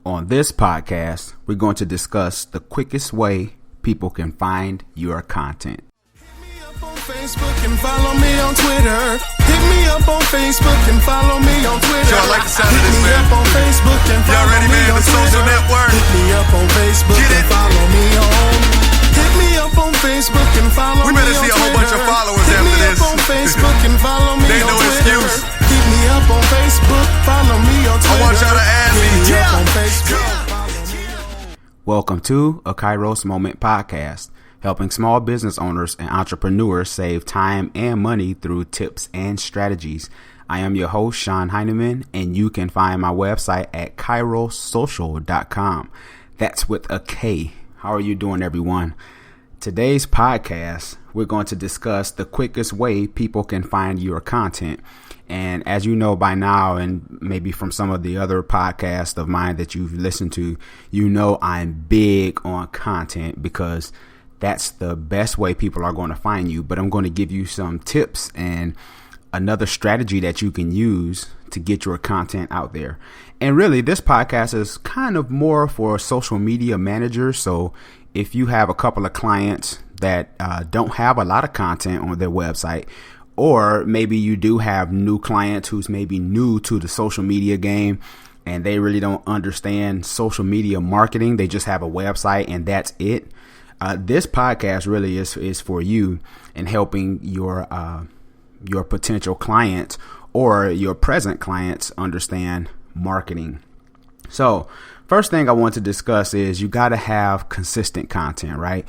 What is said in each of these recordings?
On this podcast, we're going to discuss the quickest way people can find your content. Hit me up on Facebook and follow me on Twitter. Hit me up on Facebook and follow me on Twitter. Y'all like the sound of this, Hit me man? up on Facebook and Y'all follow ready, me man? on The social Twitter. network. Hit me up on Facebook Get and it. follow me on. Hit me up on Facebook and follow We me better on see a whole bunch of Twitter. followers Hit after me this. up on Facebook and follow me They on no Twitter. excuse. Hit me up on Facebook, follow me on Twitter. I want y'all to add me. Hit me up Yeah. on Facebook, follow me on. Welcome to a Kairos Moment podcast, helping small business owners and entrepreneurs save time and money through tips and strategies. I am your host, Sean Heineman, and you can find my website at kairosocial.com. That's with a K. How are you doing, everyone? Today's podcast, we're going to discuss the quickest way people can find your content. And as you know by now, and maybe from some of the other podcasts of mine that you've listened to, you know I'm big on content because that's the best way people are going to find you. But I'm going to give you some tips and another strategy that you can use to get your content out there. And really, this podcast is kind of more for social media managers. So if you have a couple of clients that don't have a lot of content on their website, or maybe you do have new clients who's maybe new to the social media game and they really don't understand social media marketing. They just have a website and that's it. This podcast really is for you and helping your potential clients or your present clients understand marketing. So first thing I want to discuss is you got to have consistent content, right?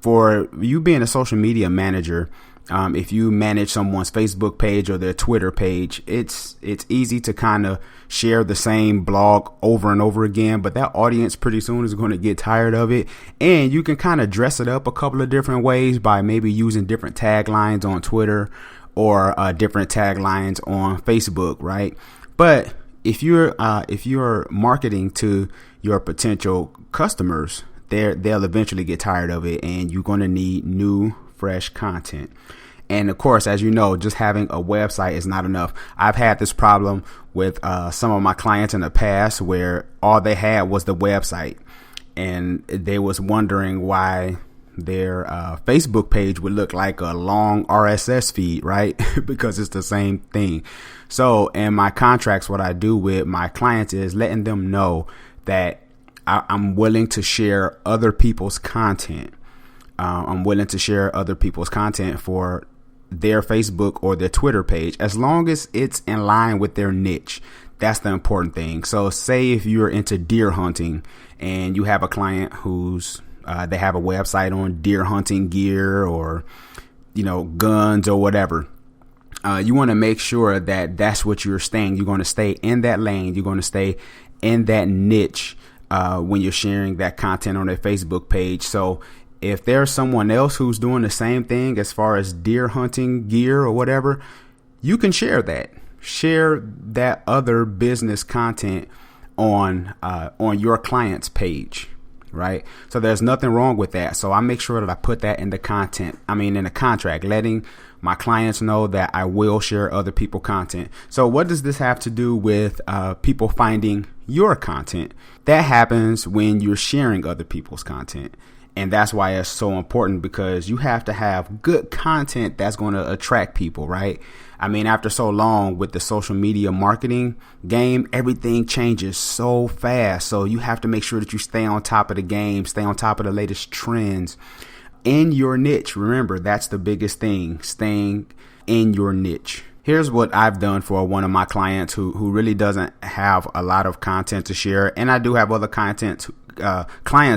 For you being a social media manager, if you manage someone's Facebook page or their Twitter page, it's easy to kind of share the same blog over and over again, but that audience pretty soon is going to get tired of it. And you can kind of dress it up a couple of different ways by maybe using different taglines on Twitter or different taglines on Facebook, right? But if you're marketing to your potential customers, they'll eventually get tired of it, and you're going to need new, fresh content. And of course, as you know, just having a website is not enough. I've had this problem with some of my clients in the past where all they had was the website, and they was wondering why their Facebook page would look like a long RSS feed, right? Because it's the same thing. So in my contracts, what I do with my clients is letting them know that I'm willing to share other people's content. I'm willing to share other people's content for their Facebook or their Twitter page, as long as it's in line with their niche. That's the important thing. So say if you're into deer hunting and you have a client who's they have a website on deer hunting gear or, guns or whatever. You want to make sure that that's what you're staying. You're going to stay in that lane. You're going to stay in that niche when you're sharing that content on their Facebook page. So if there's someone else who's doing the same thing as far as deer hunting gear or whatever, you can share that. Share that other business content on your client's page, right? So there's nothing wrong with that. So I make sure that I put that in the contract, letting my clients know that I will share other people's content. So what does this have to do with people finding your content? That happens when you're sharing other people's content. And that's why it's so important, because you have to have good content that's going to attract people, right? I mean, after so long with the social media marketing game, everything changes so fast. So you have to make sure that you stay on top of the game, stay on top of the latest trends in your niche. Remember, that's the biggest thing, staying in your niche. Here's what I've done for one of my clients who really doesn't have a lot of content to share. And I do have other clients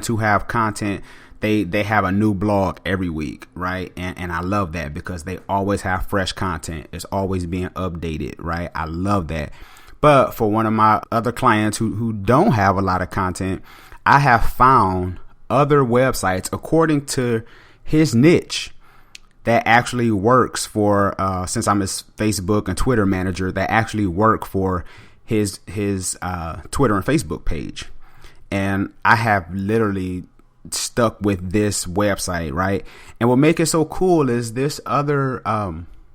who have content. They have a new blog every week, right? And I love that because they always have fresh content. It's always being updated, right? I love that. But for one of my other clients who don't have a lot of content, I have found other websites according to his niche that actually works for, since I'm his Facebook and Twitter manager, that actually work for his Twitter and Facebook page. And I have literally stuck with this website, right? And what makes it so cool is this other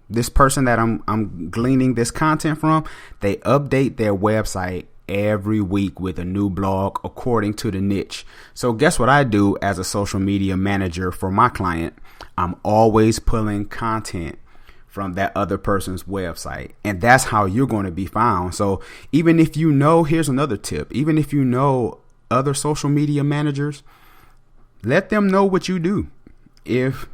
this person that I'm gleaning this content from, they update their website every week with a new blog according to the niche. So guess what I do as a social media manager for my client? I'm always pulling content from that other person's website. And that's how you're going to be found. So even if you know, here's another tip, even if you know other social media managers, let them know what you do. If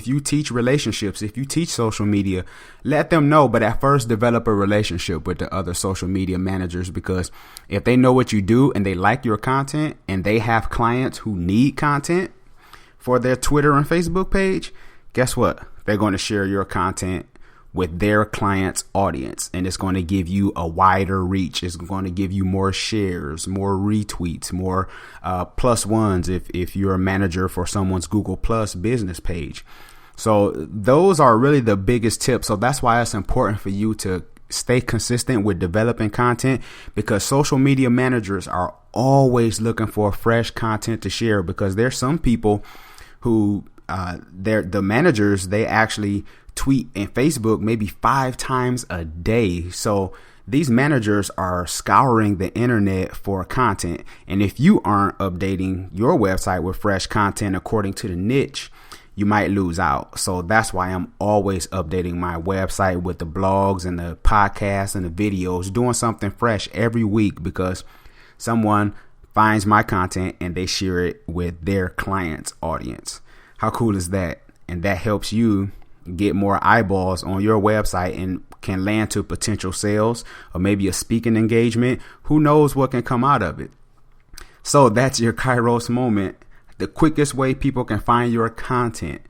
you teach relationships, if you teach social media, let them know. But at first, develop a relationship with the other social media managers, because if they know what you do and they like your content and they have clients who need content for their Twitter and Facebook page, guess what? They're going to share your content with their client's audience, and it's going to give you a wider reach. It's going to give you more shares, more retweets, more plus ones if you're a manager for someone's Google Plus business page. So those are really the biggest tips. So that's why it's important for you to stay consistent with developing content, because social media managers are always looking for fresh content to share, because there's some people who the managers, they actually tweet and Facebook maybe 5 times a day. So these managers are scouring the internet for content. And if you aren't updating your website with fresh content according to the niche, you might lose out. So that's why I'm always updating my website with the blogs and the podcasts and the videos, doing something fresh every week, because someone finds my content and they share it with their client's audience. How cool is that? And that helps you get more eyeballs on your website and can land to potential sales or maybe a speaking engagement. Who knows what can come out of it? So that's your Kairos moment, the quickest way people can find your content.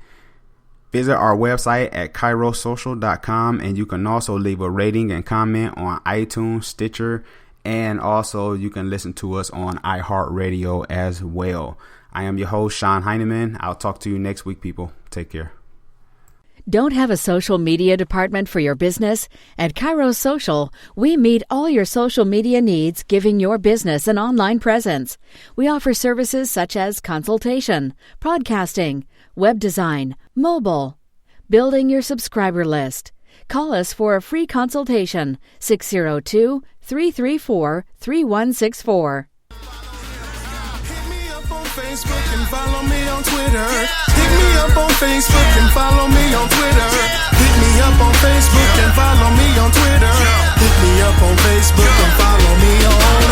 Visit our website at kairosocial.com, and you can also leave a rating and comment on iTunes, Stitcher, and also you can listen to us on iHeartRadio as well. I am your host, Sean Heineman. I'll talk to you next week, people. Take care. Don't have a social media department for your business? At Kairos Social, we meet all your social media needs, giving your business an online presence. We offer services such as consultation, podcasting, web design, mobile, building your subscriber list. Call us for a free consultation, 602-334-3164. Facebook and follow me on Twitter. Hit me up on Facebook and follow me on Twitter. Hit me up on Facebook and follow me on Twitter. Hit me up on Facebook and follow me on